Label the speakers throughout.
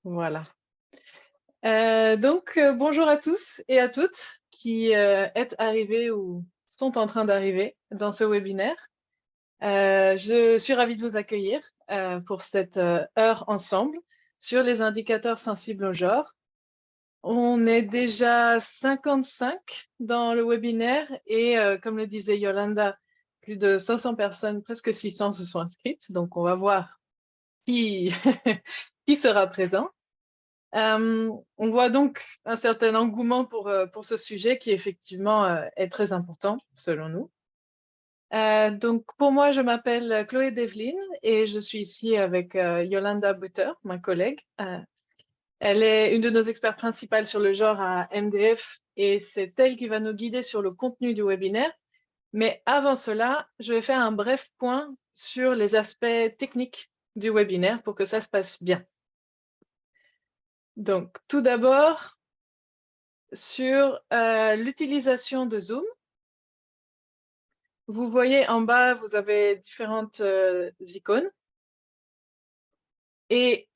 Speaker 1: Voilà. Bonjour à tous et à toutes qui êtes arrivés ou sont en train d'arriver dans ce webinaire. Je suis ravie de vous accueillir pour cette heure ensemble sur les indicateurs sensibles au genre. On est déjà 55 dans le webinaire et comme le disait Yolanda, plus de 500 personnes, presque 600 se sont inscrites. Donc, on va voir qui, qui sera présent. On voit donc un certain engouement pour ce sujet qui effectivement est très important selon nous. Donc pour moi, je m'appelle Chloé Devlin et je suis ici avec Yolanda Butter, ma collègue. Elle est une de nos experts principales sur le genre à MDF et c'est elle qui va nous guider sur le contenu du webinaire. Mais avant cela, je vais faire un bref point sur les aspects techniques du webinaire pour que ça se passe bien. Donc tout d'abord, sur l'utilisation de Zoom. Vous voyez en bas, vous avez différentes icônes. Et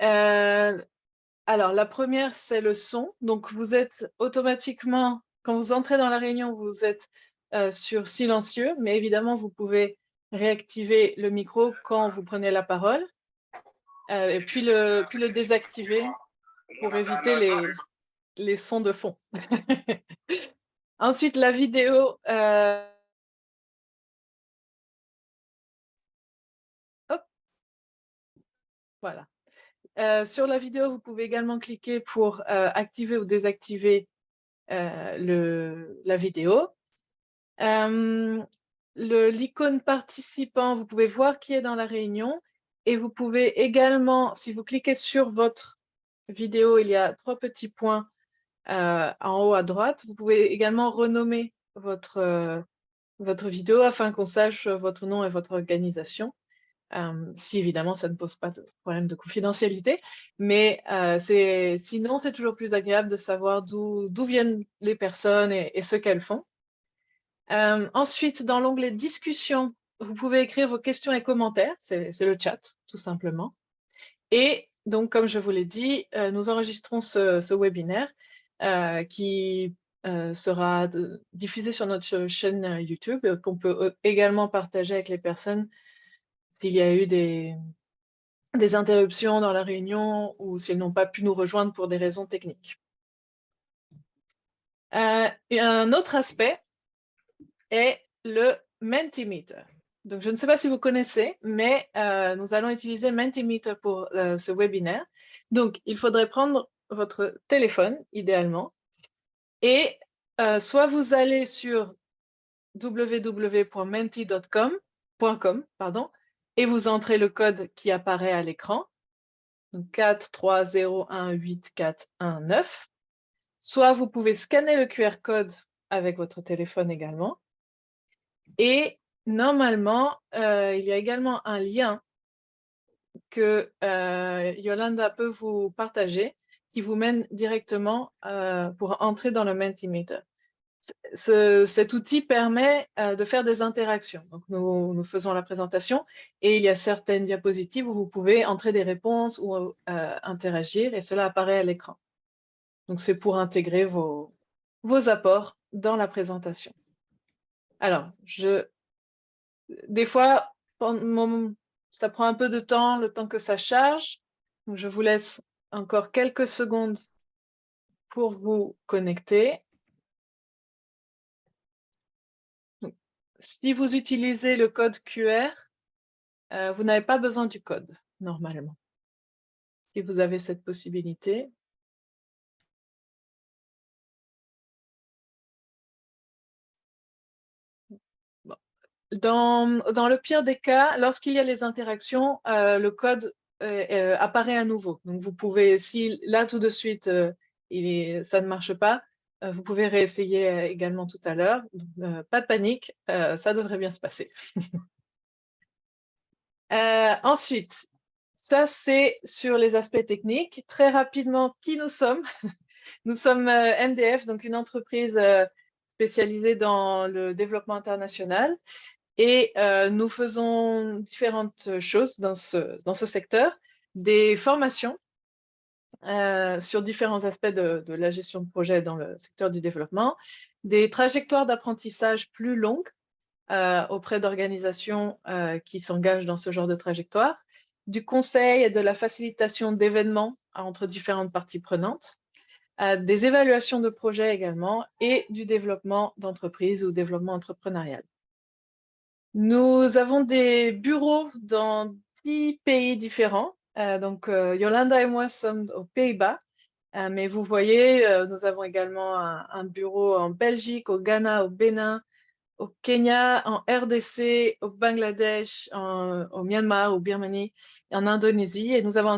Speaker 1: alors, la première, c'est le son. Donc, vous êtes automatiquement, quand vous entrez dans la réunion, vous êtes sur silencieux, mais évidemment, vous pouvez réactiver le micro quand vous prenez la parole, et puis le désactiver pour éviter les sons de fond. Ensuite, la vidéo. Hop, voilà. Sur la vidéo, vous pouvez également cliquer pour activer ou désactiver la vidéo. L'icône participant, vous pouvez voir qui est dans la réunion et vous pouvez également, si vous cliquez sur votre vidéo, il y a 3 petits points en haut à droite. Vous pouvez également renommer votre vidéo afin qu'on sache votre nom et votre organisation. Si évidemment ça ne pose pas de problème de confidentialité, mais sinon c'est toujours plus agréable de savoir d'où viennent les personnes et ce qu'elles font. Ensuite, dans l'onglet discussion, vous pouvez écrire vos questions et commentaires, c'est le chat tout simplement. Et donc comme je vous l'ai dit, nous enregistrons ce webinaire qui sera diffusé sur notre chaîne YouTube, qu'on peut également partager avec les personnes s'il y a eu des interruptions dans la réunion ou s'ils n'ont pas pu nous rejoindre pour des raisons techniques. Un autre aspect est le Mentimeter. Donc, je ne sais pas si vous connaissez, mais nous allons utiliser Mentimeter pour ce webinaire. Donc, il faudrait prendre votre téléphone, idéalement, et soit vous allez sur www.menti.com et vous entrez le code qui apparaît à l'écran, 4301849. Soit vous pouvez scanner le QR code avec votre téléphone également. Et normalement, il y a également un lien que Yolanda peut vous partager qui vous mène directement pour entrer dans le Mentimeter. Cet outil permet de faire des interactions. Donc, nous faisons la présentation et il y a certaines diapositives où vous pouvez entrer des réponses ou interagir et cela apparaît à l'écran. Donc, c'est pour intégrer vos apports dans la présentation. Alors, des fois, ça prend un peu de temps, le temps que ça charge. Donc, je vous laisse encore quelques secondes pour vous connecter. Donc, si vous utilisez le code QR, vous n'avez pas besoin du code, normalement, si vous avez cette possibilité. Bon. Dans le pire des cas, lorsqu'il y a les interactions, le code apparaît à nouveau. Donc, vous pouvez, si là, tout de suite, ça ne marche pas, vous pouvez réessayer également tout à l'heure. Pas de panique, ça devrait bien se passer. Ensuite, ça, c'est sur les aspects techniques. Très rapidement, qui nous sommes? Nous sommes MDF, donc une entreprise spécialisée dans le développement international. Et nous faisons différentes choses dans ce secteur, des formations sur différents aspects de la gestion de projet dans le secteur du développement, des trajectoires d'apprentissage plus longues auprès d'organisations qui s'engagent dans ce genre de trajectoire, du conseil et de la facilitation d'événements entre différentes parties prenantes, des évaluations de projets également et du développement d'entreprises ou développement entrepreneurial. Nous avons des bureaux dans 10 pays différents. Donc, Yolanda et moi sommes aux Pays-Bas, mais vous voyez, nous avons également un bureau en Belgique, au Ghana, au Bénin, au Kenya, en RDC, au Bangladesh, au Myanmar, au Birmanie, et en Indonésie. Et nous avons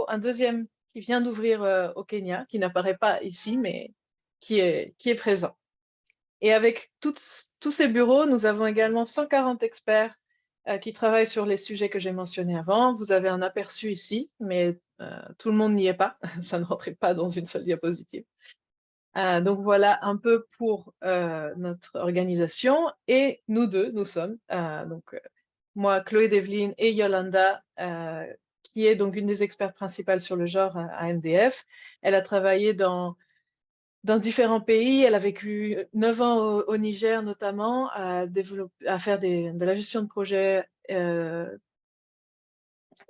Speaker 1: un deuxième qui vient d'ouvrir au Kenya, qui n'apparaît pas ici, mais qui est présent. Et avec tous ces bureaux, nous avons également 140 experts qui travaillent sur les sujets que j'ai mentionnés avant. Vous avez un aperçu ici, mais tout le monde n'y est pas. Ça ne rentrait pas dans une seule diapositive. Donc voilà un peu pour notre organisation. Et nous deux, nous sommes, moi, Chloé Devlin et Yolanda, qui est donc une des expertes principales sur le genre à MDF. Elle a travaillé dans différents pays. Elle a vécu 9 ans au Niger notamment, à faire de la gestion de projet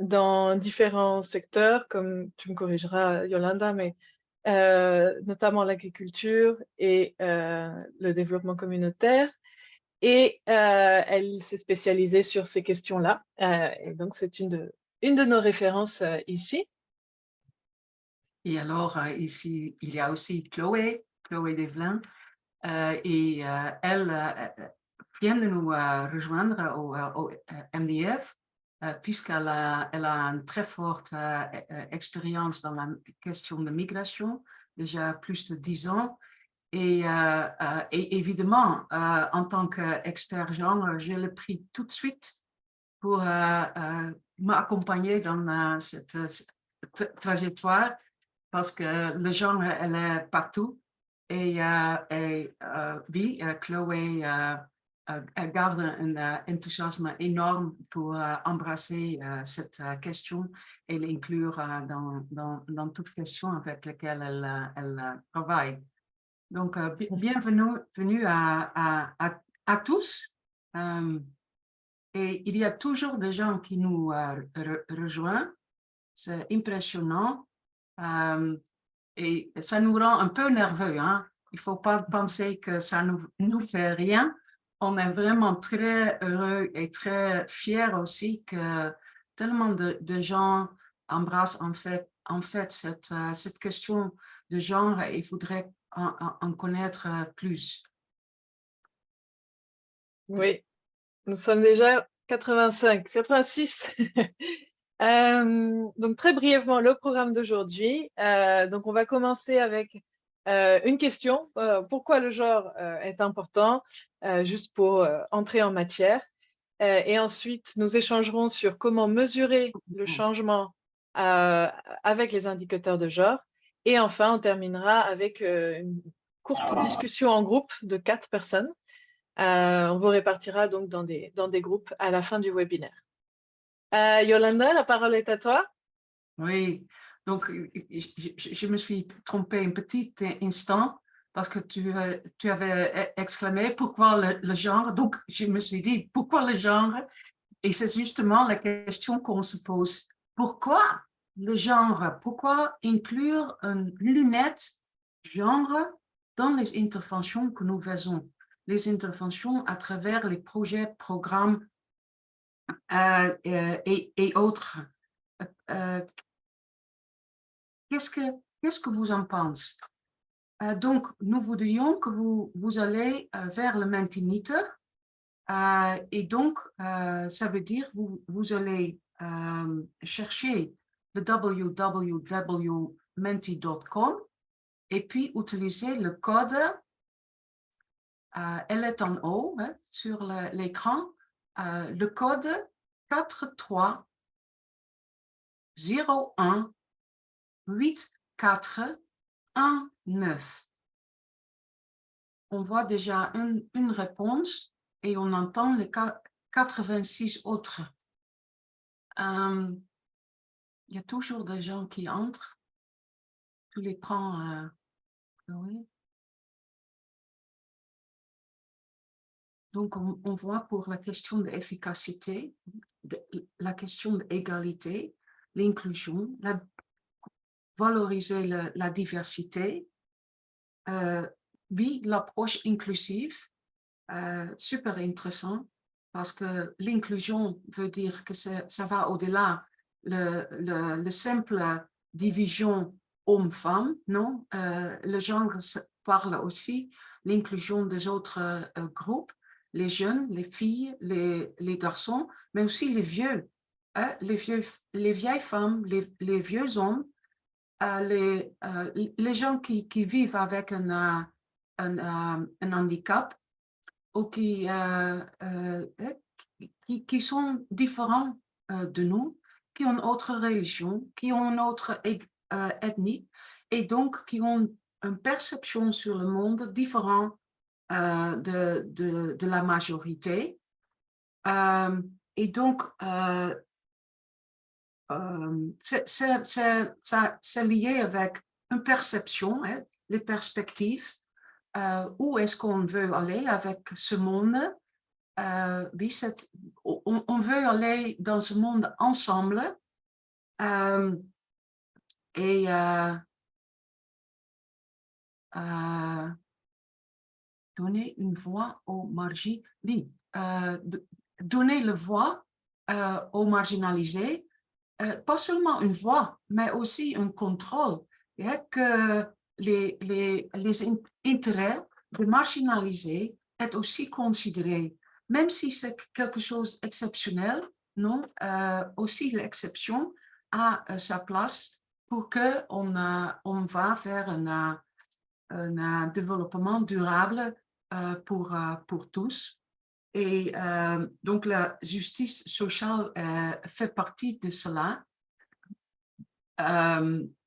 Speaker 1: dans différents secteurs, comme tu me corrigeras, Yolanda, mais notamment l'agriculture et le développement communautaire. Et elle s'est spécialisée sur ces questions-là. Et donc, c'est une de nos références ici.
Speaker 2: Et alors, ici, il y a aussi Chloé Devlin, et elle vient de nous rejoindre au MDF, puisqu'elle a une très forte expérience dans la question de migration, déjà plus de 10 ans. Et évidemment, en tant qu'expert genre, je l'ai pris tout de suite pour m'accompagner dans cette trajectoire, parce que le genre, elle est partout. Et oui, Chloé garde un enthousiasme énorme pour embrasser cette question et l'inclure dans toute question avec laquelle elle travaille. Donc, bienvenue à tous. Et il y a toujours des gens qui nous rejoignent. C'est impressionnant. Et ça nous rend un peu nerveux. Hein? Il ne faut pas penser que ça nous fait rien. On est vraiment très heureux et très fiers aussi que tellement de gens embrassent en fait cette question de genre, et il faudrait en connaître plus.
Speaker 1: Oui, nous sommes déjà 85, 86. Donc très brièvement, le programme d'aujourd'hui. Donc on va commencer avec une question. Pourquoi le genre est important, juste pour entrer en matière. Et ensuite, nous échangerons sur comment mesurer le changement avec les indicateurs de genre. Et enfin, on terminera avec une courte discussion en groupe de 4 personnes. On vous répartira donc dans des groupes à la fin du webinaire. Yolanda, la parole est à toi.
Speaker 2: Oui, donc je me suis trompée un petit instant parce que tu avais exclamé pourquoi le genre. Donc, je me suis dit pourquoi le genre? Et c'est justement la question qu'on se pose. Pourquoi le genre? Pourquoi inclure une lunette genre dans les interventions que nous faisons? Les interventions à travers les projets, programmes et autres. Qu'est-ce que vous en pensez? Donc, nous voudrions que vous allez vers le Mentimeter. Et donc, ça veut dire vous allez chercher le www.menti.com et puis utiliser le code, elle est en haut hein, sur l'écran, le code 43018419. On voit déjà une réponse et on entend les 86 autres. Il y a toujours des gens qui entrent. tu les prends, oui. Donc, on voit pour la question de l'efficacité, la question de l'égalité, l'inclusion, valoriser la diversité. Oui, l'approche inclusive, super intéressant, parce que l'inclusion veut dire que ça va au-delà le simple division homme-femme, non? Le genre parle aussi l'inclusion des autres groupes, les jeunes, les filles, les garçons, mais aussi les vieux, hein? Les vieilles femmes, les vieux hommes, les gens qui vivent avec un handicap ou qui sont différents de nous, qui ont une autre religion, qui ont une autre ethnie, et donc qui ont une perception sur le monde différente de la majorité. Et donc, c'est lié avec une perception, hein, les perspectives, où est-ce qu'on veut aller avec ce monde. Oui, on veut aller dans ce monde ensemble, et donner une voix aux marginalisés. Oui, donner la voix aux marginalisés, pas seulement une voix, mais aussi un contrôle, hein, que les intérêts des marginalisés est aussi considéré, même si c'est quelque chose d'exceptionnel, non, aussi l'exception a sa place pour qu'on va vers un développement durable pour tous. Et donc la justice sociale fait partie de cela.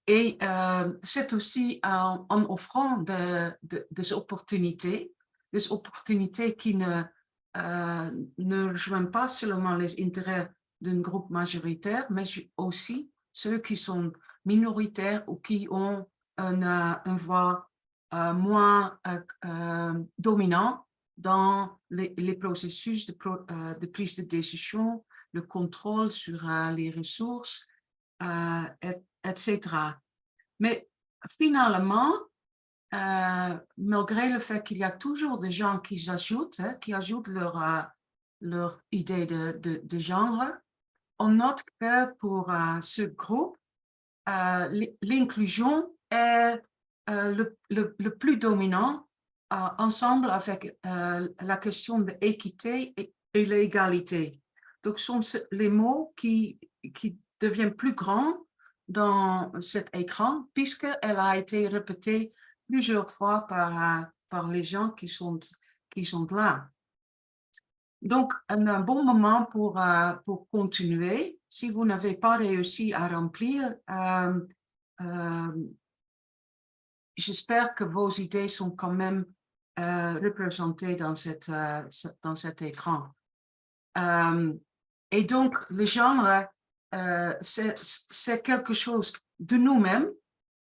Speaker 2: Et c'est aussi en offrant des opportunités qui ne rejoignent pas seulement les intérêts d'un groupe majoritaire, mais aussi ceux qui sont minoritaires ou qui ont une voix moins dominante dans les processus de prise de décision, le contrôle sur les ressources, etc. Mais finalement, malgré le fait qu'il y a toujours des gens qui ajoutent, leur idée de genre, on note que pour ce groupe, l'inclusion est le plus dominant, ensemble avec la question de l'équité et l'égalité. Donc, ce sont les mots qui deviennent plus grands dans cet écran, puisqu'elle a été répétée plusieurs fois par les gens qui sont là. Donc, un bon moment pour continuer. Si vous n'avez pas réussi à remplir, j'espère que vos idées sont quand même représentées dans cet écran. Et donc, le genre, c'est quelque chose de nous-mêmes.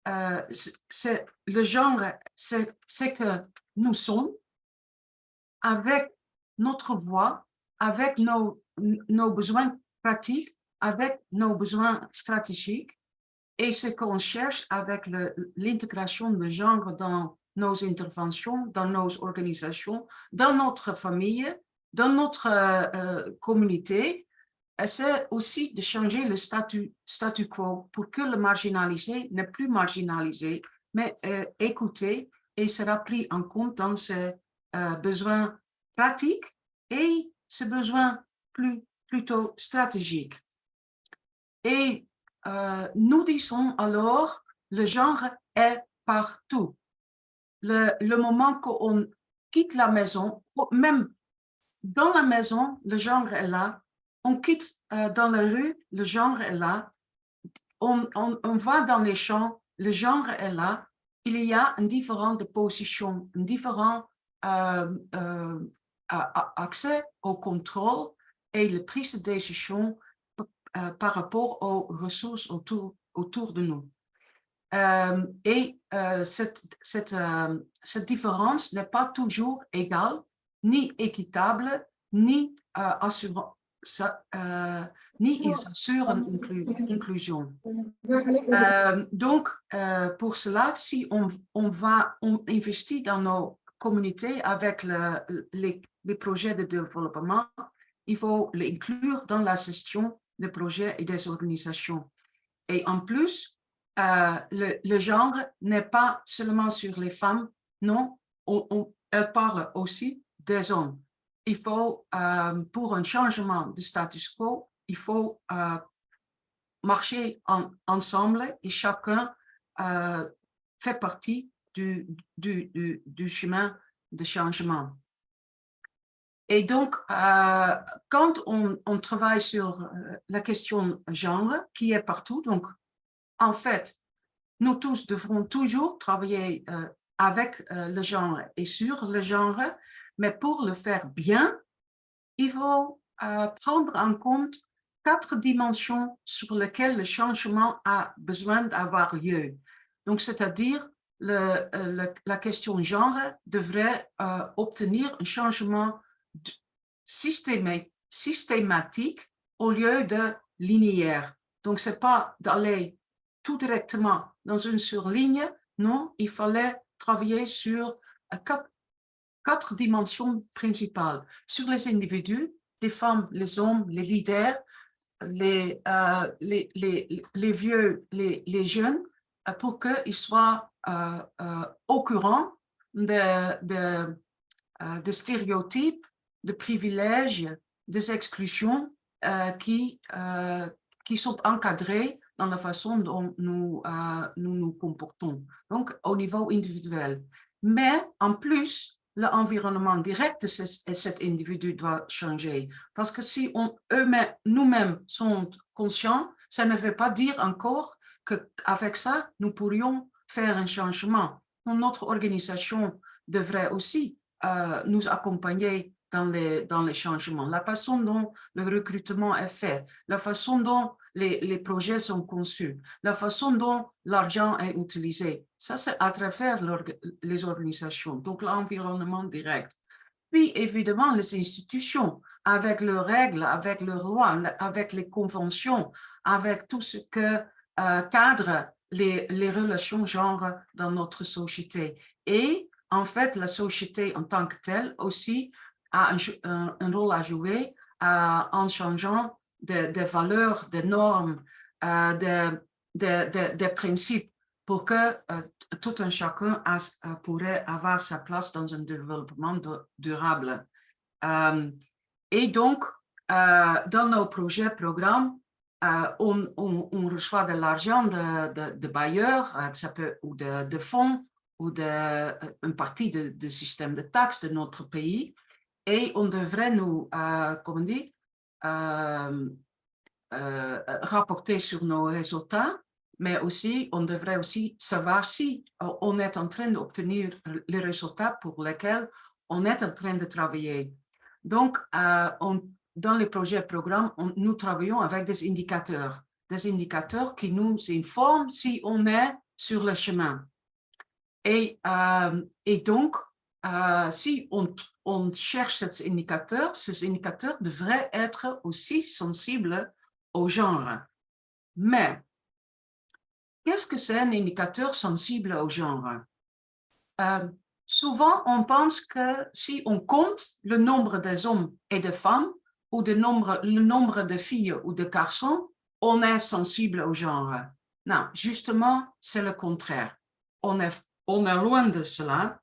Speaker 2: Le genre, c'est que nous sommes avec notre voix, avec nos besoins pratiques, avec nos besoins stratégiques, et ce qu'on cherche avec l'intégration de genre dans nos interventions, dans nos organisations, dans notre famille, dans notre communauté, c'est aussi de changer le statu quo pour que le marginalisé n'est plus marginalisé, mais écouté et sera pris en compte dans ses besoins pratiques et ses besoins plutôt stratégiques. Et nous disons alors, le genre est partout. Le moment qu'on quitte la maison, même dans la maison, le genre est là. On quitte dans la rue, le genre est là. On va dans les champs, le genre est là. Il y a une différence de position, un différent accès au contrôle et la prise de décision par rapport aux ressources autour de nous. Cette différence n'est pas toujours égale, ni équitable, ni assure une inclusion. Donc, pour cela, si on investit dans nos communautés avec les projets de développement, il faut l'inclure dans la gestion des projets et des organisations. Et en plus, le genre n'est pas seulement sur les femmes, non, elle parle aussi des hommes. Il faut, pour un changement de status quo, il faut marcher ensemble et chacun fait partie du chemin de changement. Et donc, quand on travaille sur la question genre, qui est partout, donc, en fait, nous tous devrons toujours travailler avec le genre et sur le genre, mais pour le faire bien, il faut prendre en compte 4 dimensions sur lesquelles le changement a besoin d'avoir lieu. Donc, c'est-à-dire, la question genre devrait obtenir un changement systématique au lieu de linéaire. Donc, ce n'est pas d'aller tout directement dans une surligne, non, il fallait travailler sur 4 dimensions principales, sur les individus, les femmes, les hommes, les leaders, les vieux, les jeunes, pour qu'ils soient au courant de stéréotypes, de privilèges, des exclusions qui sont encadrés dans la façon dont nous nous comportons, donc au niveau individuel. Mais en plus, l'environnement direct de cet individu doit changer. Parce que si nous-mêmes sommes conscients, ça ne veut pas dire encore qu'avec ça, nous pourrions faire un changement. Notre organisation devrait aussi nous accompagner dans les changements. La façon dont le recrutement est fait, la façon dont les projets sont conçus, la façon dont l'argent est utilisé. Ça, c'est à travers les organisations, donc l'environnement direct. Puis, évidemment, les institutions, avec leurs règles, avec leurs lois, avec les conventions, avec tout ce que cadre les relations genre dans notre société. Et, en fait, la société en tant que telle aussi a un rôle à jouer en changeant des valeurs, des normes, des principes pour que tout un chacun pourrait avoir sa place dans un développement durable. Et donc, dans nos projets, programmes, on reçoit de l'argent de bailleurs, ou de fonds, ou une partie du système de taxes de notre pays. Et on devrait nous, comment dire, rapporter sur nos résultats, mais aussi, on devrait aussi savoir si on est en train d'obtenir les résultats pour lesquels on est en train de travailler. Donc, dans les projets et programmes, nous travaillons avec des indicateurs qui nous informent si on est sur le chemin. Et donc, si on cherche ces indicateurs devraient être aussi sensibles au genre. Mais, qu'est-ce que c'est un indicateur sensible au genre? Souvent, on pense que si on compte le nombre des hommes et des femmes, ou le nombre de filles ou de garçons, on est sensible au genre. Non, justement, c'est le contraire. On est loin de cela.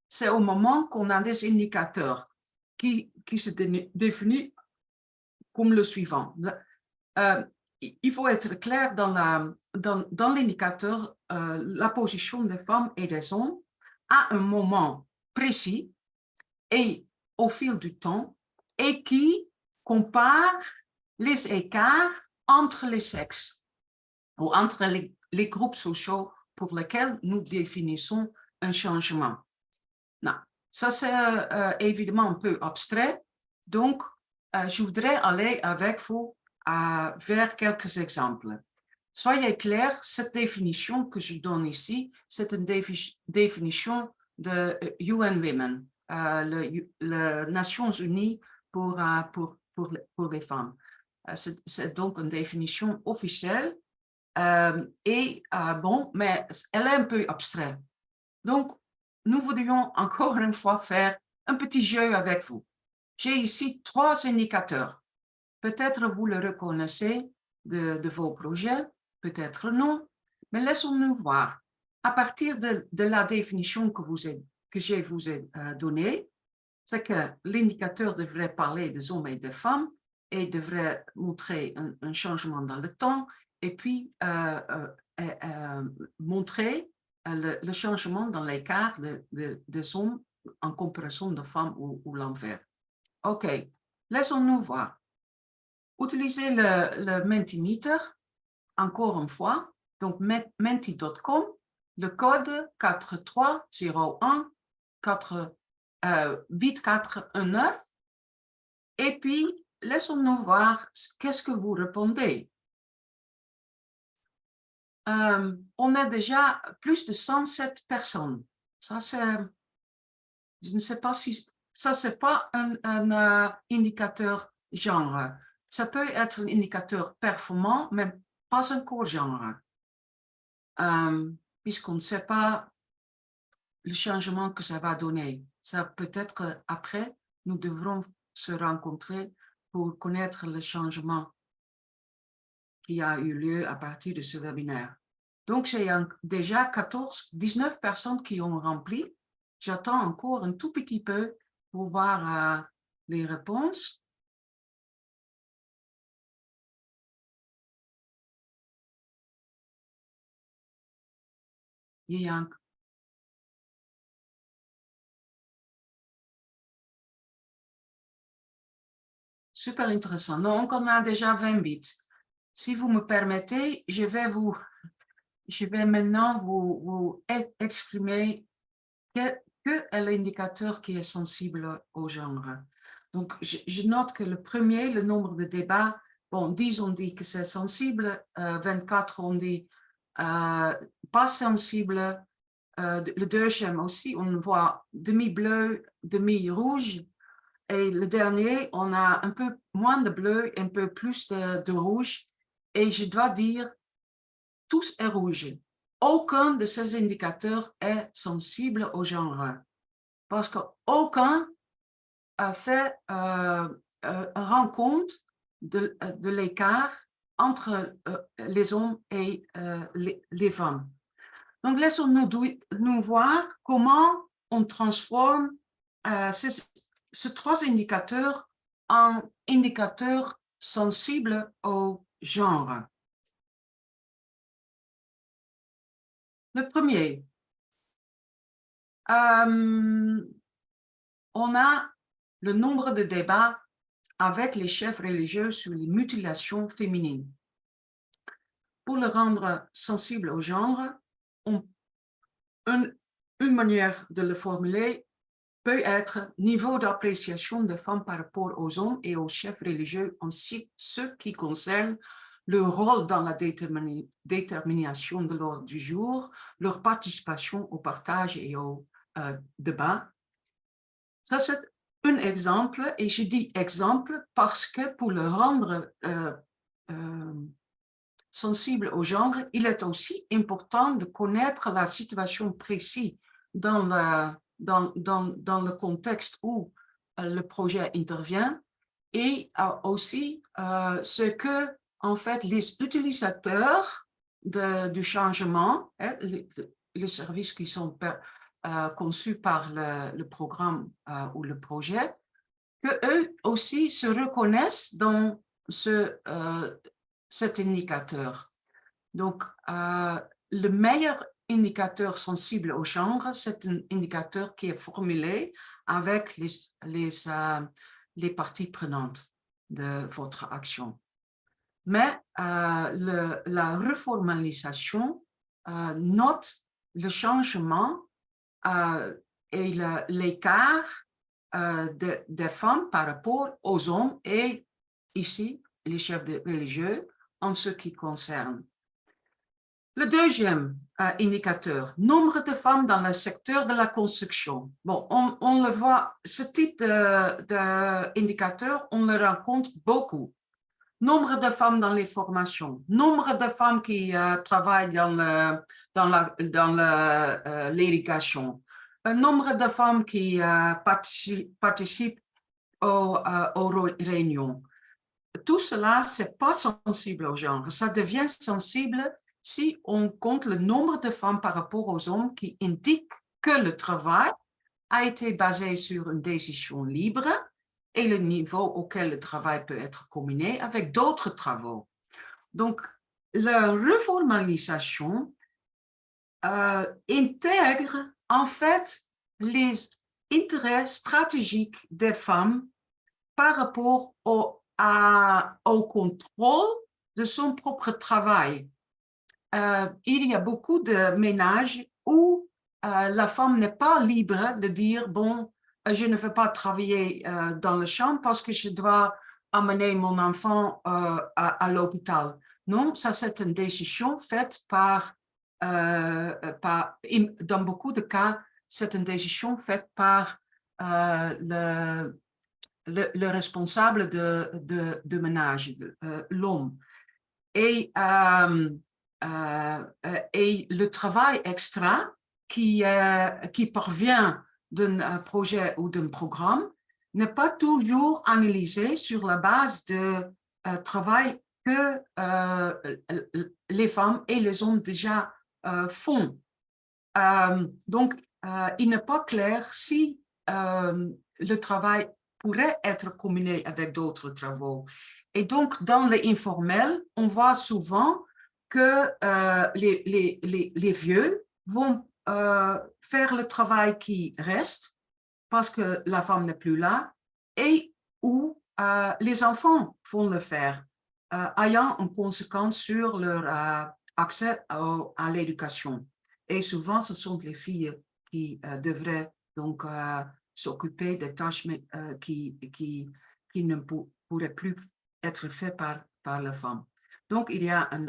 Speaker 2: C'est au moment qu'on a des indicateurs qui se définissent comme le suivant. Il faut être clair dans l'indicateur, la position des femmes et des hommes à un moment précis et au fil du temps, et qui compare les écarts entre les sexes ou entre les groupes sociaux pour lesquels nous définissons un changement. Non, ça c'est évidemment un peu abstrait, donc je voudrais aller avec vous vers quelques exemples. soyez clair, cette définition que je donne ici, c'est une définition de UN Women, les Nations Unies pour les femmes. C'est donc une définition officielle bon, mais elle est un peu abstraite. Donc, nous voudrions encore une fois faire un petit jeu avec vous. J'ai ici 3 indicateurs. Peut-être vous le reconnaissez de vos projets, peut-être non, mais laissons-nous voir. À partir de la définition que je vous ai donnée, c'est que l'indicateur devrait parler des hommes et des femmes et devrait montrer un changement dans le temps et puis montrer le changement dans l'écart des hommes en comparaison de femmes ou l'envers. OK, laissons-nous voir. Utilisez le Mentimeter, encore une fois, donc menti.com, le code 4301 8419, et puis laissons-nous voir qu'est-ce que vous répondez. On a déjà plus de 107 personnes. Ça, c'est, je ne sais pas si, ça, c'est pas un indicateur genre. Ça peut être un indicateur performant, mais pas encore genre. Puisqu'on ne sait pas le changement que ça va donner. Ça peut-être après, nous devrons se rencontrer pour connaître le changement qui a eu lieu à partir de ce webinaire. Donc, j'ai déjà 19 personnes qui ont rempli. J'attends encore un tout petit peu pour voir les réponses. Il y a super intéressant. Donc, on a déjà 20 bits. Si vous me permettez, je vais maintenant vous exprimer quel est l'indicateur qui est sensible au genre. Donc, je note que le premier, le nombre de débats, bon, 10 on dit que c'est sensible, 24 on dit pas sensible, le deuxième aussi, on voit demi-bleu, demi-rouge, et le dernier, on a un peu moins de bleu, un peu plus de rouge, et je dois dire, tous est rouge. Aucun de ces indicateurs est sensible au genre, parce qu'aucun fait rend compte de l'écart entre les hommes et les femmes. Donc, laissons-nous voir comment on transforme ces 3 indicateurs en indicateurs sensibles au genre. Le premier, on a le nombre de débats avec les chefs religieux sur les mutilations féminines. Pour le rendre sensible au genre, une manière de le formuler peut être niveau d'appréciation des femmes par rapport aux hommes et aux chefs religieux, ainsi ce qui concerne leur rôle dans la détermination de l'ordre du jour, leur participation au partage et au débat. Ça, c'est un exemple, et je dis exemple parce que pour le rendre sensible au genre, il est aussi important de connaître la situation précise dans le contexte où le projet intervient et aussi ce que, en fait, les utilisateurs du changement, les services qui sont conçus par le programme ou le projet, qu'eux aussi se reconnaissent dans cet indicateur. Donc, le meilleur indicateur sensible au genre, c'est un indicateur qui est formulé avec les parties prenantes de votre action. Mais la reformalisation note le changement et l'écart des femmes par rapport aux hommes et ici, les chefs religieux en ce qui concerne. Le deuxième indicateur, nombre de femmes dans le secteur de la construction. Bon, on le voit, ce type d'indicateur, on le rencontre beaucoup. Nombre de femmes dans les formations, nombre de femmes qui travaillent dans l'irrigation, nombre de femmes qui participent aux réunions. Tout cela, ce n'est pas sensible au genre. Ça devient sensible si on compte le nombre de femmes par rapport aux hommes qui indiquent que le travail a été basé sur une décision libre et le niveau auquel le travail peut être combiné avec d'autres travaux. Donc, la reformalisation intègre en fait les intérêts stratégiques des femmes par rapport au contrôle de son propre travail. Il y a beaucoup de ménages où la femme n'est pas libre de dire, bon, je ne veux pas travailler dans le champ parce que je dois amener mon enfant à l'hôpital. Non, ça c'est une décision faite dans beaucoup de cas, c'est une décision faite par le responsable de ménage, l'homme. Et le travail extra qui provient d'un projet ou d'un programme n'est pas toujours analysé sur la base de travail que les femmes et les hommes déjà font. Donc, il n'est pas clair si le travail pourrait être combiné avec d'autres travaux. Et donc, dans l'informel, on voit souvent que les vieux vont faire le travail qui reste parce que la femme n'est plus là et où les enfants vont le faire, ayant une conséquence sur leur accès à l'éducation. Et souvent, ce sont les filles qui devraient donc s'occuper des tâches qui ne pourraient plus être faites par la femme. Donc, il y a un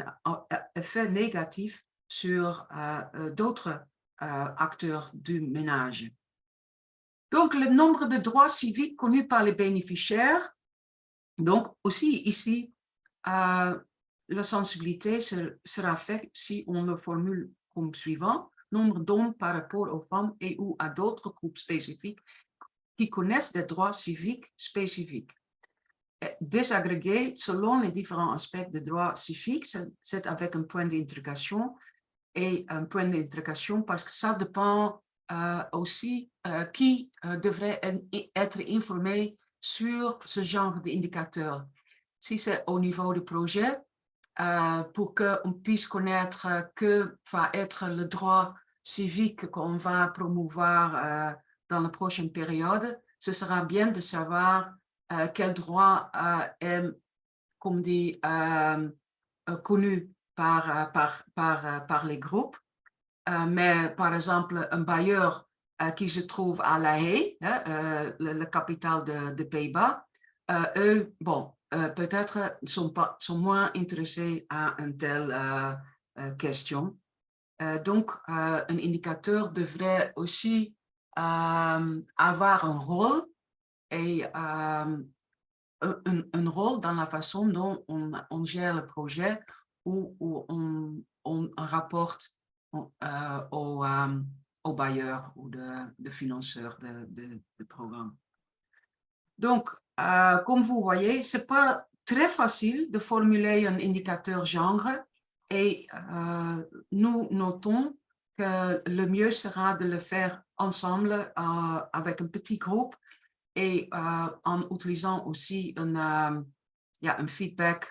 Speaker 2: effet négatif sur d'autres acteurs du ménage. Donc, le nombre de droits civiques connus par les bénéficiaires, donc aussi ici, la sensibilité sera faite si on le formule comme suivant, nombre d'hommes par rapport aux femmes et ou à d'autres groupes spécifiques qui connaissent des droits civiques spécifiques. Désagrégué selon les différents aspects des droits civiques, c'est avec un point d'interrogation et un point d'interrogation parce que ça dépend aussi qui devrait être informé sur ce genre d'indicateur. Si c'est au niveau du projet, pour qu'on puisse connaître que va être le droit civique qu'on va promouvoir dans la prochaine période, ce sera bien de savoir quel droit est, comme dit, connu par les groupes. Mais par exemple, un bailleur qui se trouve à La Haye, la capitale de Pays-Bas, eux, bon, peut-être sont moins intéressés à une telle question. Donc, un indicateur devrait aussi avoir un rôle et un rôle dans la façon dont on gère le projet ou on rapporte aux bailleurs ou de financeurs de programmes. Donc, comme vous voyez, ce n'est pas très facile de formuler un indicateur genre et nous notons que le mieux sera de le faire ensemble avec un petit groupe et en utilisant aussi un feedback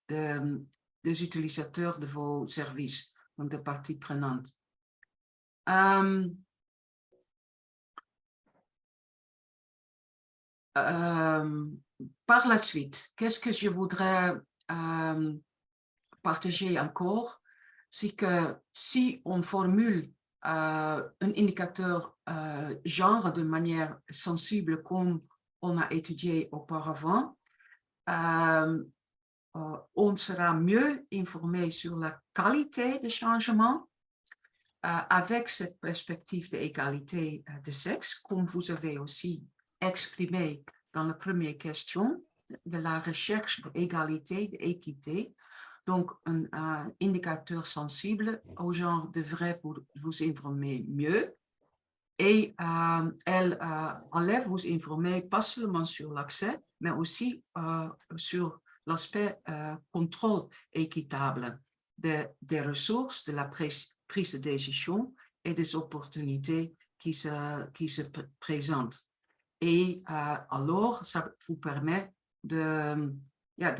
Speaker 2: des utilisateurs de vos services, donc des parties prenantes. Par la suite, qu'est-ce que je voudrais partager encore? C'est que si on formule un indicateur genre de manière sensible comme on a étudié auparavant, on sera mieux informé sur la qualité du changement avec cette perspective d'égalité de sexe, comme vous avez aussi exprimé dans la première question, de la recherche d'égalité, d'équité. Donc, un indicateur sensible au genre devrait vous informer mieux. Et elle enlève vous informer pas seulement sur l'accès, mais aussi sur l'aspect contrôle équitable des ressources, de la prise de décision et des opportunités qui se présentent. Et alors, ça vous permet de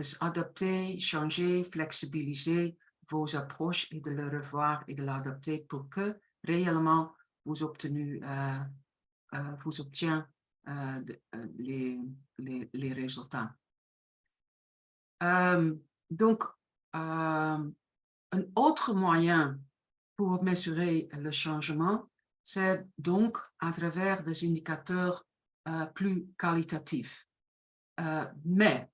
Speaker 2: s'adapter, changer, flexibiliser vos approches et de le revoir et de l'adapter pour que réellement vous obtiennent les résultats. Donc, un autre moyen pour mesurer le changement, c'est donc à travers des indicateurs plus qualitatifs. Mais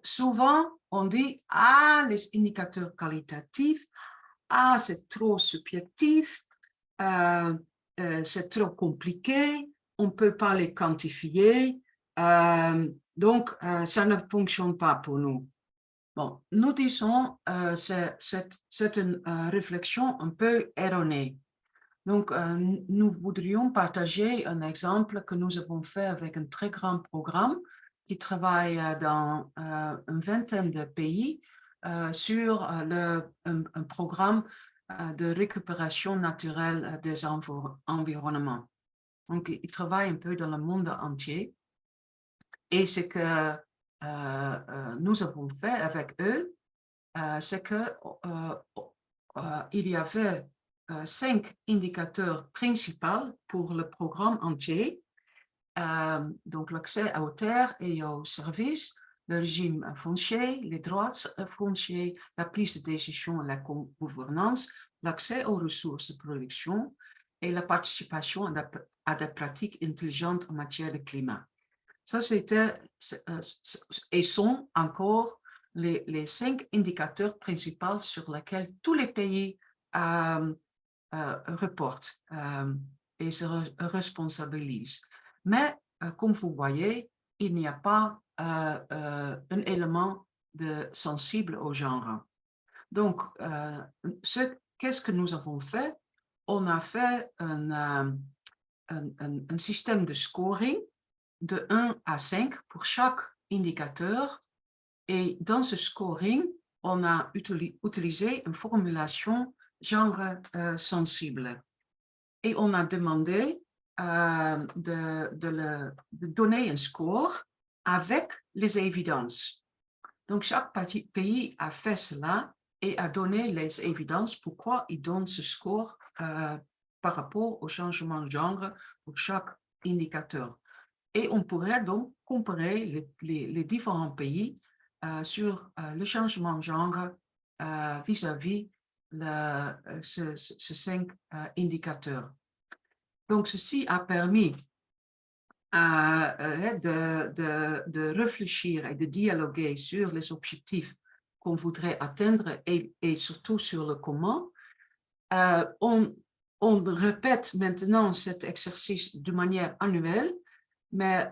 Speaker 2: souvent, on dit, ah, les indicateurs qualitatifs, ah, c'est trop subjectif, c'est trop compliqué, on ne peut pas les quantifier, donc ça ne fonctionne pas pour nous. Bon, nous disons, c'est une réflexion un peu erronée. Donc, nous voudrions partager un exemple que nous avons fait avec un très grand programme qui travaille dans une vingtaine de pays sur un programme de récupération naturelle des environnements. Donc, ils travaillent un peu dans le monde entier. Et ce que nous avons fait avec eux, c'est qu'il y avait 5 indicateurs principaux pour le programme entier. Donc, l'accès aux terres et aux services, le régime foncier, les droits fonciers, la prise de décision et la gouvernance, l'accès aux ressources de production et la participation à des pratiques intelligentes en matière de climat. Ça, c'était et sont encore les 5 indicateurs principaux sur lesquels tous les pays reportent et se responsabilisent. Mais, comme vous voyez, il n'y a pas un élément sensible au genre. Donc, qu'est-ce que nous avons fait? On a fait un système de scoring de 1 à 5 pour chaque indicateur. Et dans ce scoring, on a utilisé une formulation genre sensible. Et on a demandé de donner un score avec les évidences. Donc, chaque pays a fait cela et a donné les évidences pourquoi il donne ce score par rapport au changement de genre pour chaque indicateur. Et on pourrait donc comparer les différents pays sur le changement de genre vis-à-vis ces 5 indicateurs. Donc, ceci a permis de réfléchir et de dialoguer sur les objectifs qu'on voudrait atteindre et surtout sur le comment. On répète maintenant cet exercice de manière annuelle, mais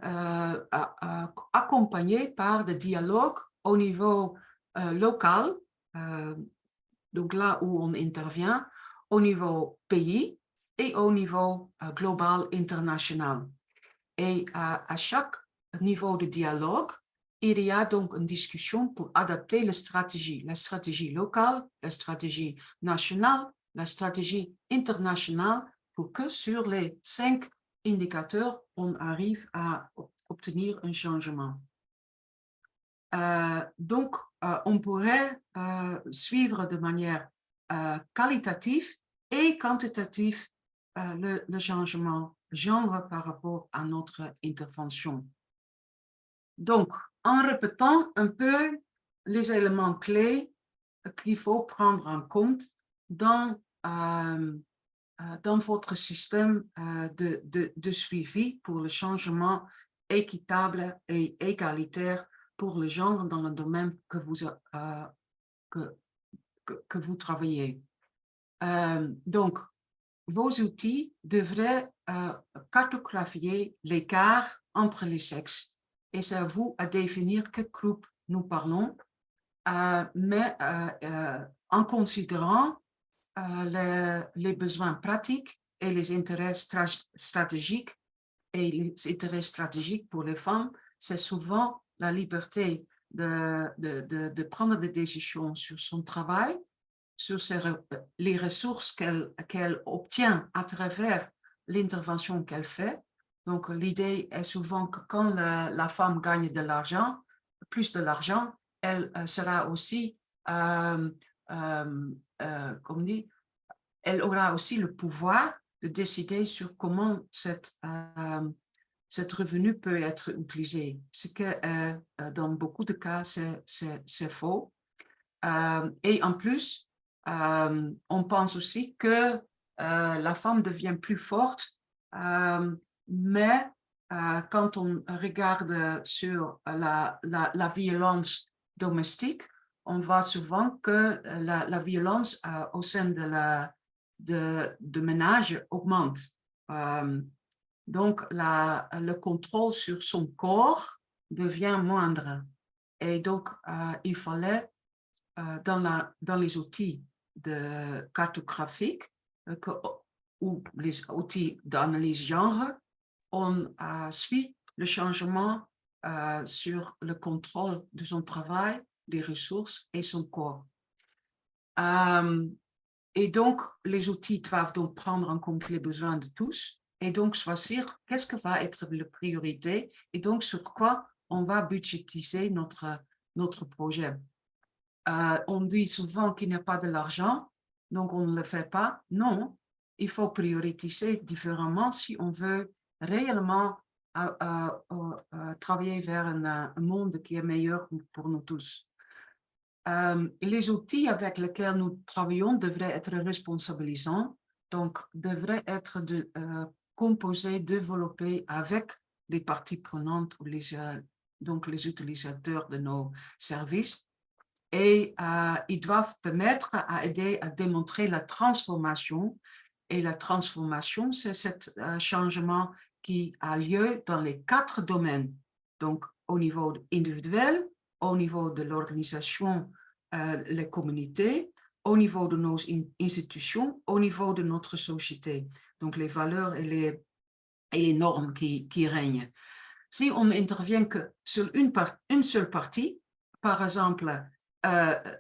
Speaker 2: accompagné par des dialogues au niveau local, donc là où on intervient, au niveau pays et au niveau global international. Et à chaque niveau de dialogue, il y a donc une discussion pour adapter la stratégie locale, la stratégie nationale, la stratégie internationale, pour que sur les 5 indicateurs, on arrive à obtenir un changement. Donc, on pourrait suivre de manière qualitative et quantitative le changement genre par rapport à notre intervention. Donc, en répétant un peu les éléments clés qu'il faut prendre en compte dans votre système de suivi pour le changement équitable et égalitaire pour le genre dans le domaine que vous travaillez. Donc, vos outils devraient cartographier l'écart entre les sexes et c'est à vous à définir quel groupe nous parlons, mais en considérant les besoins pratiques et les intérêts stratégiques. Et les intérêts stratégiques pour les femmes, c'est souvent la liberté de prendre des décisions sur son travail, sur les ressources qu'elle obtient à travers l'intervention qu'elle fait. Donc, l'idée est souvent que quand la femme gagne de l'argent, plus de l'argent, elle sera aussi, comme dit, elle aura aussi le pouvoir de décider sur comment cette revenu peut être utilisé. Ce que dans beaucoup de cas, c'est faux. Et en plus, on pense aussi que la femme devient plus forte, mais quand on regarde sur la violence domestique, on voit souvent que la violence au sein de ménage augmente. Donc, le contrôle sur son corps devient moindre. Et donc, il fallait, dans les outils cartographiques ou les outils d'analyse genre, on suit le changement sur le contrôle de son travail, des ressources et son corps. Et donc, les outils doivent donc prendre en compte les besoins de tous et donc choisir qu'est-ce que va être la priorité et donc sur quoi on va budgétiser notre projet. On dit souvent qu'il n'y a pas de l'argent, donc on ne le fait pas. Non, il faut prioriser différemment si on veut réellement travailler vers un monde qui est meilleur pour nous tous. Les outils avec lesquels nous travaillons devraient être responsabilisants, donc devraient être composés, développés avec les parties prenantes ou donc les utilisateurs de nos services. Et ils doivent permettre à aider à démontrer la transformation. Et la transformation, c'est ce changement qui a lieu dans les 4 domaines. Donc, au niveau individuel, au niveau de l'organisation, les communautés, au niveau de nos institutions, au niveau de notre société. Donc, les valeurs et les normes qui règnent. Si on n'intervient que sur une seule partie, par exemple,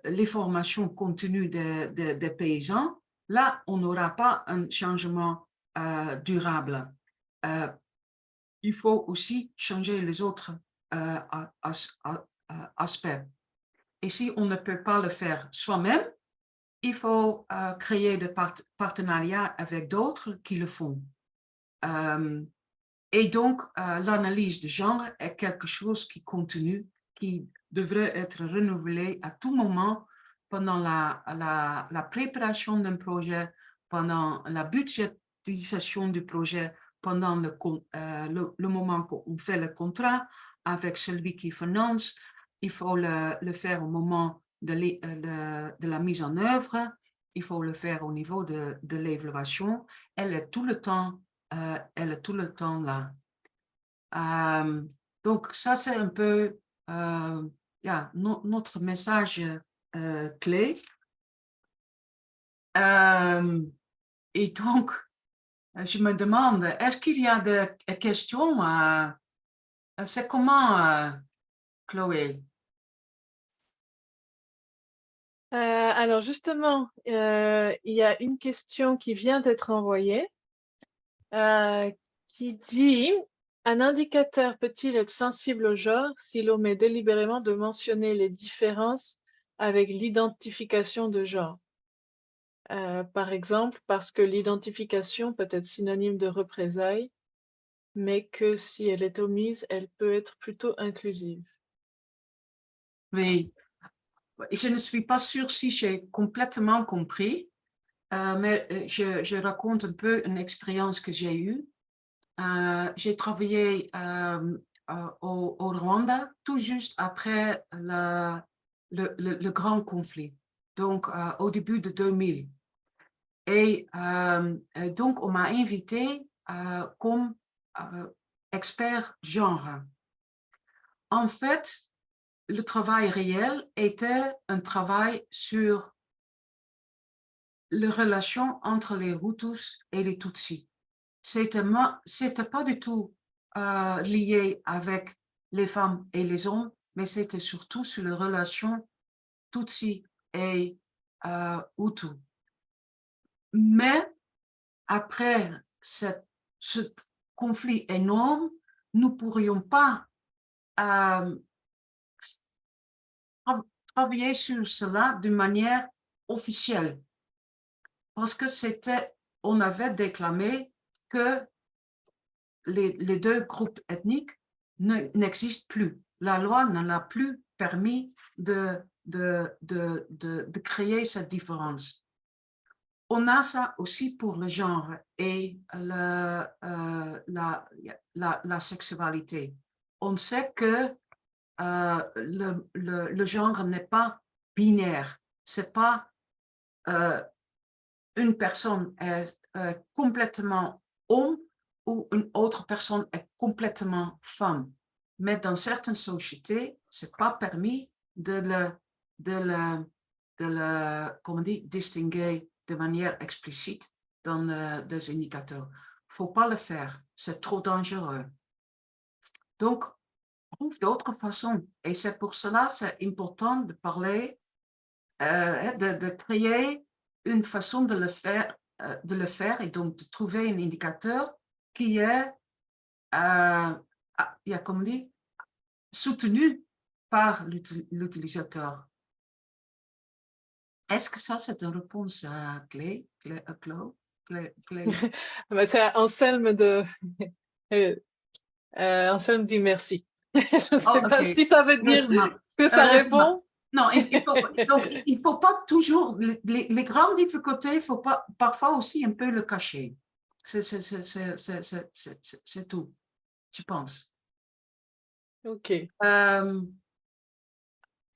Speaker 2: les formations continues des paysans, là, on n'aura pas un changement durable. Il faut aussi changer les autres aspects. Et si on ne peut pas le faire soi-même, il faut créer des partenariats avec d'autres qui le font. Et donc, l'analyse de genre est quelque chose qui continue, qui devrait être renouvelé à tout moment pendant la préparation d'un projet, pendant la budgétisation du projet, pendant le moment qu'on fait le contrat avec celui qui finance. Il faut le faire au moment de la mise en œuvre. Il faut le faire au niveau de l'évaluation. Elle est tout le temps là. Donc, ça, c'est un peu notre message clé. Et donc, je me demande, est-ce qu'il y a des questions? C'est comment, Chloé?
Speaker 1: Alors justement, il y a une question qui vient d'être envoyée qui dit: un indicateur peut-il être sensible au genre s'il omet délibérément de mentionner les différences avec l'identification de genre? Par exemple, parce que l'identification peut être synonyme de représailles, mais que si elle est omise, elle peut être plutôt inclusive.
Speaker 2: Oui, je ne suis pas sûre si j'ai complètement compris, mais je raconte un peu une expérience que j'ai eue. J'ai travaillé au Rwanda, tout juste après le grand conflit, donc au début de 2000. Et donc, on m'a invité comme expert genre. En fait, le travail réel était un travail sur les relations entre les Hutus et les Tutsis. C'était pas du tout lié avec les femmes et les hommes, mais c'était surtout sur les relations Tutsi et Hutu. Mais après ce conflit énorme, nous ne pourrions pas travailler sur cela de manière officielle parce que on avait déclaré que les deux groupes ethniques n'existent plus. La loi ne l'a plus permis de créer cette différence. On a ça aussi pour le genre et la sexualité. On sait que le genre n'est pas binaire. C'est pas une personne est complètement homme ou une autre personne est complètement femme. Mais dans certaines sociétés, c'est pas permis comment on dit, distinguer de manière explicite dans des indicateurs. Faut pas le faire, c'est trop dangereux. Donc, on trouve d'autres façons. Et c'est pour cela c'est important de parler, de créer une façon de le faire et donc de trouver un indicateur qui est, comme dit, soutenu par l'utilisateur. Est-ce que ça, c'est une réponse clé, Claude?
Speaker 1: Bah, c'est Anselme dit merci. Je ne sais
Speaker 2: Oh,
Speaker 1: pas
Speaker 2: ok.
Speaker 1: si ça veut dire
Speaker 2: Heureusement.
Speaker 1: que ça
Speaker 2: Heureusement.
Speaker 1: répond.
Speaker 2: Non, il faut pas toujours, les grandes difficultés, il faut pas, parfois aussi un peu le cacher. C'est tout, je pense.
Speaker 1: Ok.
Speaker 2: Euh,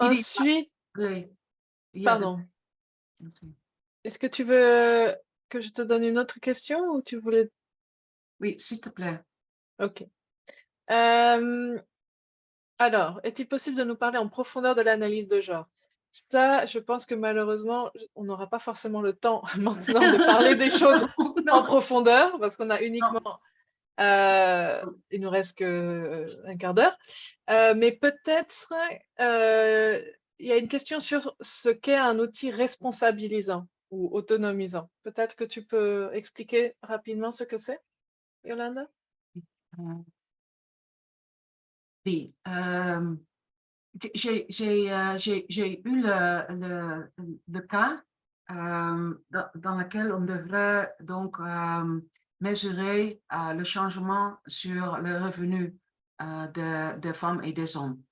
Speaker 2: il y
Speaker 1: Ensuite,
Speaker 2: a, il y a de...
Speaker 1: pardon. Est-ce que tu veux que je te donne une autre question ou tu voulais...
Speaker 2: Oui, s'il te plaît.
Speaker 1: Ok. Euh, alors, est-il possible de nous parler en profondeur de l'analyse de genre? Ça, je pense que malheureusement, on n'aura pas forcément le temps maintenant de parler des choses en
Speaker 2: Non,
Speaker 1: profondeur parce qu'on a
Speaker 2: non.
Speaker 1: uniquement, il nous reste que un quart d'heure. Mais peut-être, il y a une question sur ce qu'est un outil responsabilisant ou autonomisant. Peut-être que tu peux expliquer rapidement ce que c'est, Yolanda?
Speaker 2: Oui, j'ai eu le cas dans lequel on devrait donc mesurer le changement sur le revenu des femmes et des hommes.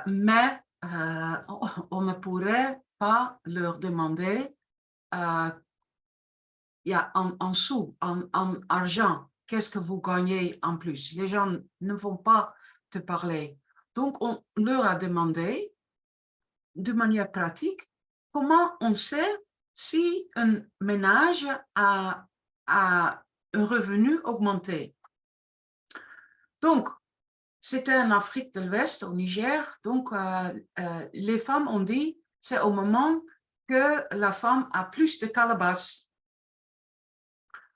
Speaker 2: Mais on ne pourrait pas leur demander en sous, en argent, qu'est-ce que vous gagnez en plus? Les gens ne vont pas te parler. Donc, on leur a demandé de manière pratique comment on sait si un ménage a un revenu augmenté. Donc, c'était en Afrique de l'Ouest, au Niger. Donc, les femmes ont dit, c'est au moment que la femme a plus de calebasses.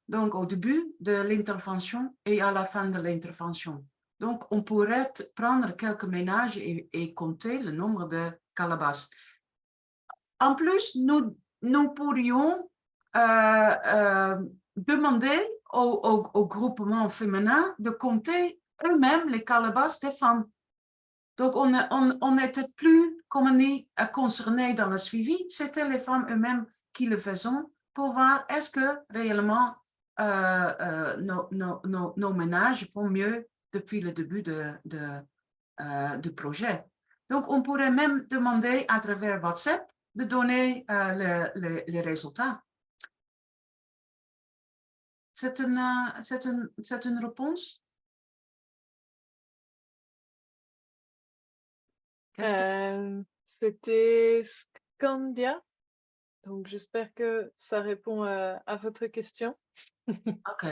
Speaker 2: Donc, au début de l'intervention et à la fin de l'intervention. Donc, on pourrait prendre quelques ménages et compter le nombre de calebasses. En plus, nous pourrions demander au groupement féminin de compter eux-mêmes les calebasses des femmes. Donc, on n'était plus, comme on dit, concernés dans le suivi. C'était les femmes eux-mêmes qui le faisaient pour voir est-ce que réellement nos ménages font mieux depuis le début du projet. Donc, on pourrait même demander à travers WhatsApp de donner les résultats. C'est une réponse?
Speaker 1: C'était Scandia. Donc, j'espère que ça répond à votre question.
Speaker 2: OK,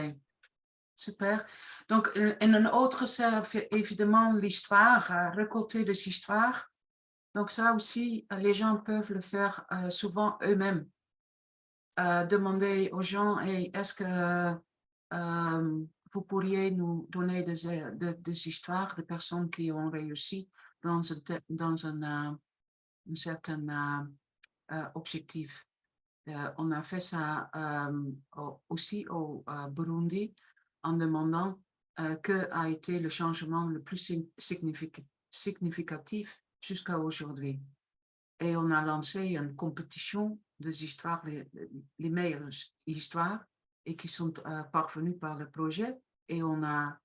Speaker 2: super. Donc, en een autre, c'est évidemment l'histoire, récolter des histoires. Donc, ça aussi, les gens peuvent le faire souvent eux-mêmes. Demander aux gens, hey, est-ce que vous pourriez nous donner des histoires de personnes qui ont réussi dans un certain objectif. On a fait ça aussi au Burundi en demandant que a été le changement le plus significatif jusqu'à aujourd'hui. Et on a lancé une compétition des histoires, les meilleures histoires, et qui sont parvenues par le projet. Et on a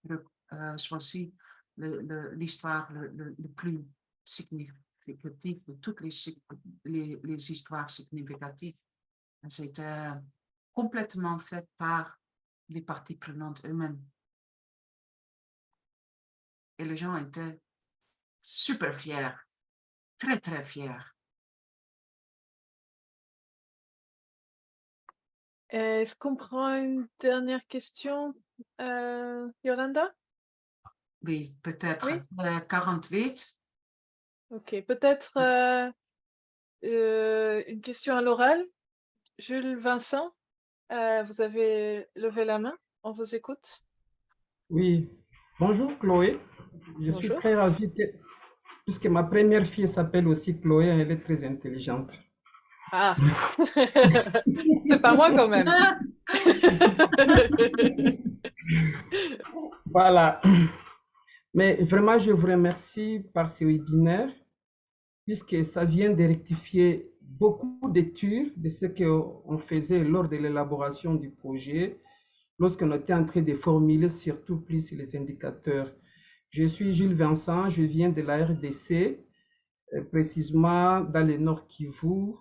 Speaker 2: choisi l'histoire le plus significatif de toutes les histoires significatives. C'était complètement fait par les parties prenantes eux-mêmes. Et les gens étaient super fiers, très, très fiers.
Speaker 1: Est-ce qu'on prend une dernière question, Yolanda?
Speaker 2: Oui, peut-être
Speaker 1: Oui?
Speaker 2: 48.
Speaker 1: Ok, peut-être une question à l'oral. Jules Vincent, vous avez levé la main, on vous écoute.
Speaker 3: Oui, bonjour Chloé. Je suis
Speaker 1: Bonjour.
Speaker 3: très ravie puisque ma première fille s'appelle aussi Chloé, elle est très intelligente.
Speaker 1: Ah, c'est pas moi quand même.
Speaker 3: Voilà. Mais vraiment, je vous remercie par ce webinaire puisque ça vient de rectifier beaucoup d'études de ce qu'on faisait lors de l'élaboration du projet, lorsqu'on était en train de formuler surtout plus les indicateurs. Je suis Jules Vincent, je viens de la RDC, précisément dans le Nord Kivu,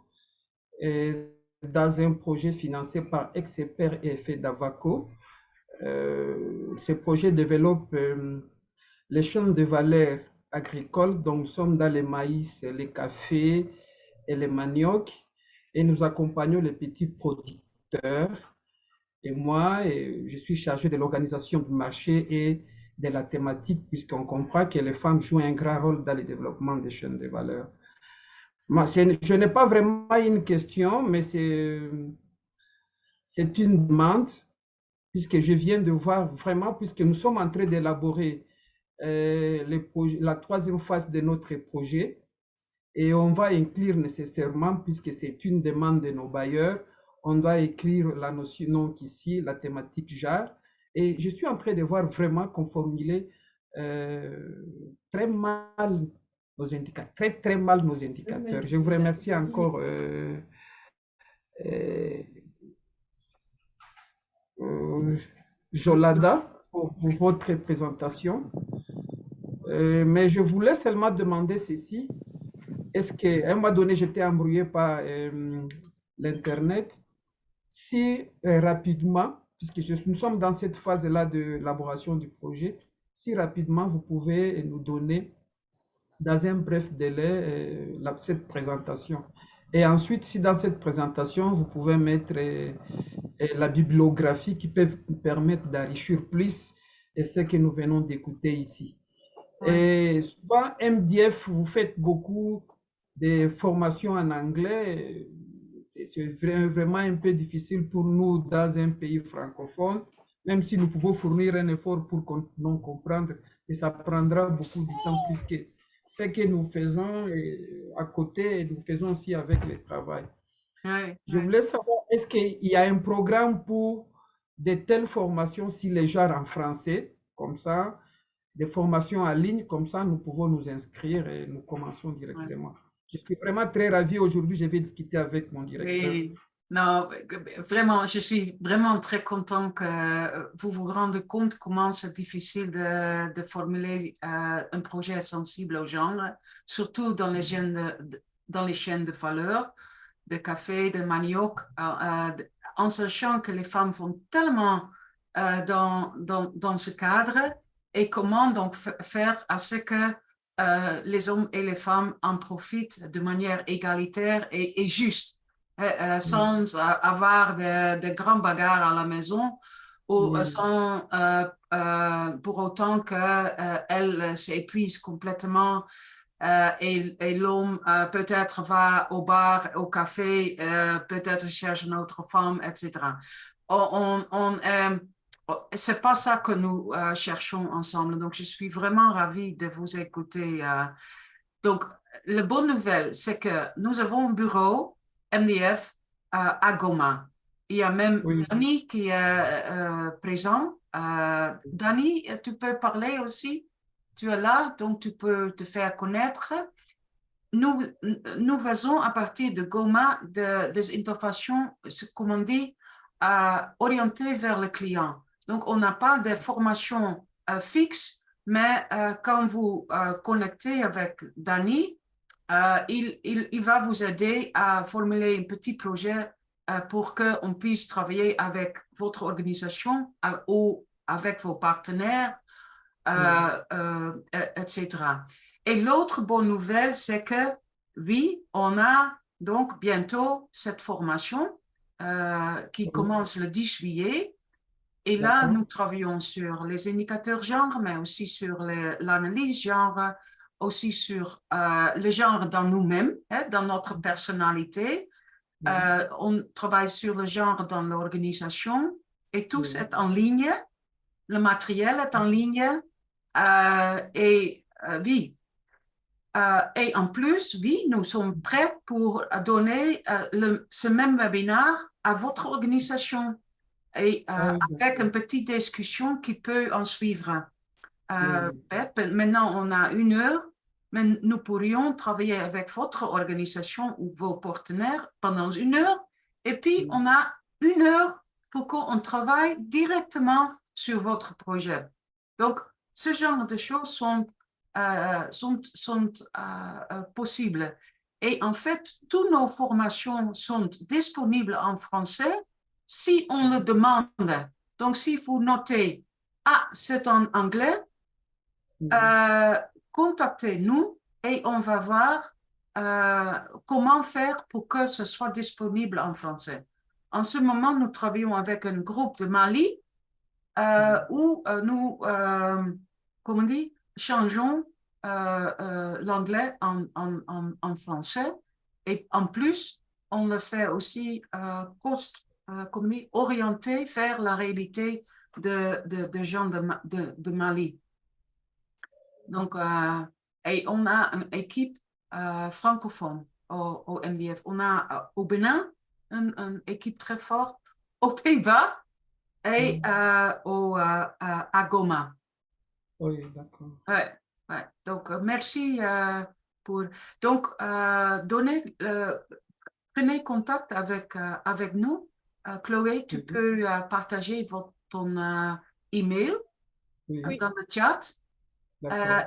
Speaker 3: dans un projet financé par Exeper et FEDAVACO. Ce projet développe les chaînes de valeur agricoles, donc nous sommes dans les maïs, les cafés et les manioc, et nous accompagnons les petits producteurs. Et moi, je suis chargé de l'organisation du marché et de la thématique, puisqu'on comprend que les femmes jouent un grand rôle dans le développement des chaînes de valeur. Moi, je n'ai pas vraiment une question, mais c'est une demande, puisque je viens de voir vraiment, puisque nous sommes en train d'élaborer la troisième phase de notre projet, et on va inclure nécessairement, puisque c'est une demande de nos bailleurs, on doit écrire la notion, donc ici, la thématique genre, et je suis en train de voir vraiment qu'on formulait très mal nos indicateurs, très très mal nos indicateurs. Je vous remercie encore Jolada pour votre présentation. Mais je voulais seulement demander ceci. Est-ce qu'à un moment donné, j'étais embrouillé par l'Internet, si rapidement, puisque nous sommes dans cette phase-là de l'élaboration du projet, si rapidement vous pouvez nous donner dans un bref délai cette présentation. Et ensuite, si dans cette présentation, vous pouvez mettre la bibliographie qui peut vous permettre d'enrichir plus ce que nous venons d'écouter ici. Et souvent, MDF, vous faites beaucoup de formations en anglais. C'est vraiment un peu difficile pour nous dans un pays francophone, même si nous pouvons fournir un effort pour nous comprendre, et ça prendra beaucoup de temps puisque ce que nous faisons à côté, nous faisons aussi avec le travail. Je voulais savoir, est-ce qu'il y a un programme pour de telles formations, si les genres en français, comme ça, des formations en ligne, comme ça, nous pouvons nous inscrire et nous commençons directement. Je suis vraiment très ravi aujourd'hui, je vais discuter avec mon directeur.
Speaker 2: Oui, non, vraiment, je suis vraiment très content que vous vous rendez compte comment c'est difficile de formuler un projet sensible au genre, surtout dans les chaînes de valeur, de café, de manioc, en sachant que les femmes font tellement dans ce cadre, et comment donc faire à ce que les hommes et les femmes en profitent de manière égalitaire et juste, sans avoir de grandes bagarres à la maison ou sans pour autant qu'elle s'épuise complètement et l'homme peut-être va au bar, au café, peut-être cherche une autre femme, etc. C'est pas ça que nous cherchons ensemble. Donc, je suis vraiment ravie de vous écouter. Donc, la bonne nouvelle, c'est que nous avons un bureau MDF à Goma. Il y a même Dani qui est présent. Dani, tu peux parler aussi? Tu es là, donc tu peux te faire connaître. Nous faisons à partir de Goma des interventions, comme on dit, orientées vers le client. Donc, on n'a pas de formation fixe, mais quand vous connectez avec Dani, il va vous aider à formuler un petit projet pour qu'on puisse travailler avec votre organisation ou avec vos partenaires, etc. Et l'autre bonne nouvelle, c'est que oui, on a donc bientôt cette formation qui commence le 10 juillet. Et là, nous travaillons sur les indicateurs genre, mais aussi sur l'analyse genre, aussi sur le genre dans nous-mêmes, dans notre personnalité. On travaille sur le genre dans l'organisation et tout est en ligne. Le matériel est en ligne. Oui. Et en plus, oui, nous sommes prêts pour donner ce même webinaire à votre organisation et avec une petite discussion qui peut en suivre. Maintenant, on a 1 heure, mais nous pourrions travailler avec votre organisation ou vos partenaires pendant 1 heure. Et puis, on a 1 heure pour qu'on travaille directement sur votre projet. Donc, ce genre de choses sont possibles. Et en fait, toutes nos formations sont disponibles en français si on le demande. Donc, si vous notez, c'est en anglais, contactez-nous et on va voir comment faire pour que ce soit disponible en français. En ce moment, nous travaillons avec un groupe de Mali où nous, comme on dit, changeons l'anglais en français. Et en plus, on le fait aussi comme on dit, orienté vers la réalité de gens de Mali. Donc, et on a une équipe francophone au MDF. On a au Bénin une équipe très forte, aux Pays-Bas et à Goma.
Speaker 3: Oui, d'accord.
Speaker 2: Ouais. Donc, merci pour... Donc, prenez contact avec nous. Chloé, tu peux partager ton email dans le chat.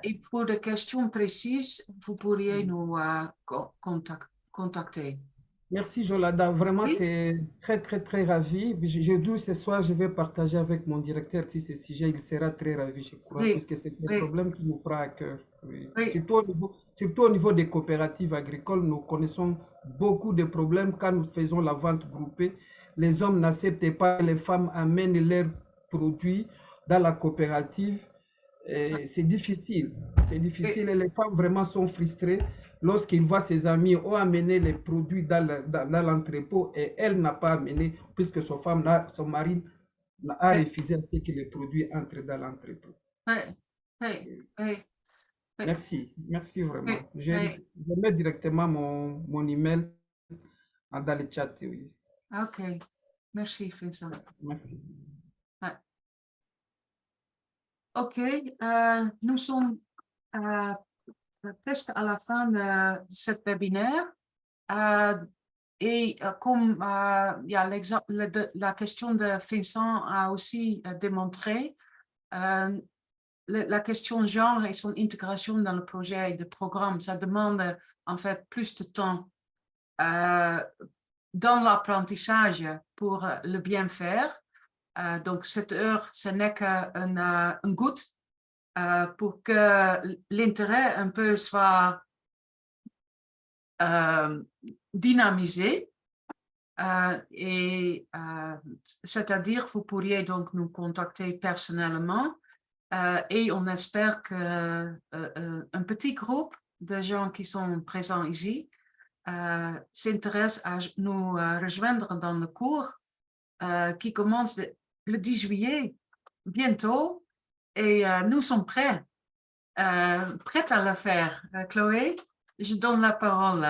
Speaker 2: Et pour des questions précises, vous pourriez nous contacter.
Speaker 3: Merci Jolanda, vraiment c'est très ravi. Doute ce soir, je vais partager avec mon directeur si ce sujet, il sera très ravi, je crois, puisque c'est un problème qui nous prend à cœur. Surtout au niveau des coopératives agricoles, nous connaissons beaucoup de problèmes quand nous faisons la vente groupée. Les hommes n'acceptent pas, les femmes amènent leurs produits dans la coopérative. C'est difficile et les femmes vraiment sont frustrées lorsqu'ils voient ses amis ont amené les produits dans l'entrepôt et elle n'a pas amené puisque son mari a refusé à ce que les produits entrent dans l'entrepôt. Merci vraiment. Je mets directement mon email dans le chat. Oui.
Speaker 2: Ok, merci Vincent.
Speaker 3: Merci.
Speaker 2: Ok, nous sommes presque à la fin de ce webinaire. Et comme la question de Vincent a aussi démontré, la question genre et son intégration dans le projet de programme, ça demande en fait plus de temps dans l'apprentissage pour le bien faire. Donc, cette heure, ce n'est qu'une goutte pour que l'intérêt un peu soit dynamisé. C'est-à-dire, vous pourriez donc nous contacter personnellement et on espère que un petit groupe de gens qui sont présents ici s'intéresse à nous rejoindre dans le cours qui commence le 10 juillet, bientôt, et nous sommes prêts à le faire. Chloé, je donne la parole.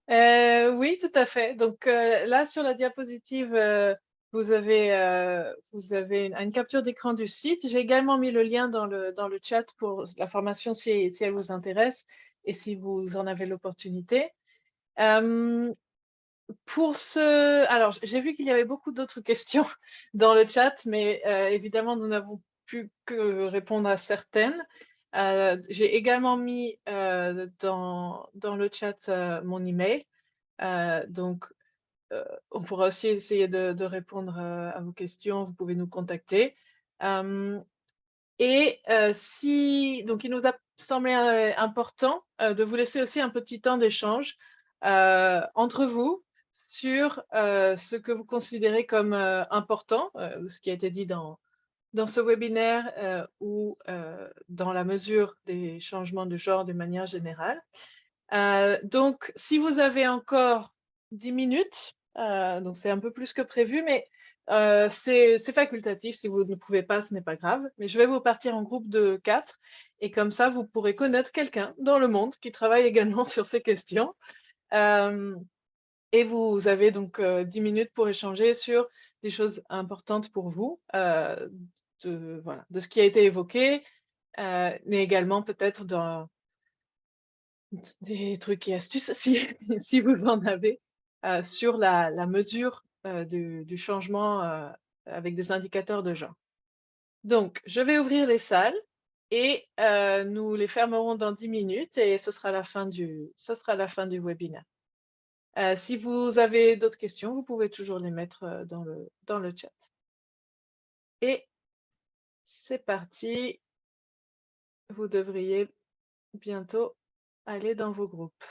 Speaker 1: Oui, tout à fait. Donc là, sur la diapositive, vous avez une capture d'écran du site. J'ai également mis le lien dans le chat pour la formation si elle vous intéresse et si vous en avez l'opportunité. Alors, j'ai vu qu'il y avait beaucoup d'autres questions dans le chat, mais évidemment, nous n'avons pu que répondre à certaines. J'ai également mis dans le chat mon email. Donc, on pourra aussi essayer de répondre à vos questions. Vous pouvez nous contacter. Donc, il nous a semblé important de vous laisser aussi un petit temps d'échange entre vous sur ce que vous considérez comme important, ce qui a été dit dans ce webinaire ou dans la mesure des changements de genre de manière générale. Donc, si vous avez encore 10 minutes, donc c'est un peu plus que prévu, mais c'est facultatif. Si vous ne pouvez pas, ce n'est pas grave. Mais je vais vous partir en groupe de 4 et comme ça, vous pourrez connaître quelqu'un dans le monde qui travaille également sur ces questions. Et vous avez donc 10 minutes pour échanger sur des choses importantes pour vous, de ce qui a été évoqué, mais également peut-être des trucs et astuces, si vous en avez, sur la mesure du changement avec des indicateurs de genre. Donc, je vais ouvrir les salles et nous les fermerons dans 10 minutes et ce sera la fin du webinaire. Si vous avez d'autres questions, vous pouvez toujours les mettre dans le chat. Et c'est parti. Vous devriez bientôt aller dans vos groupes.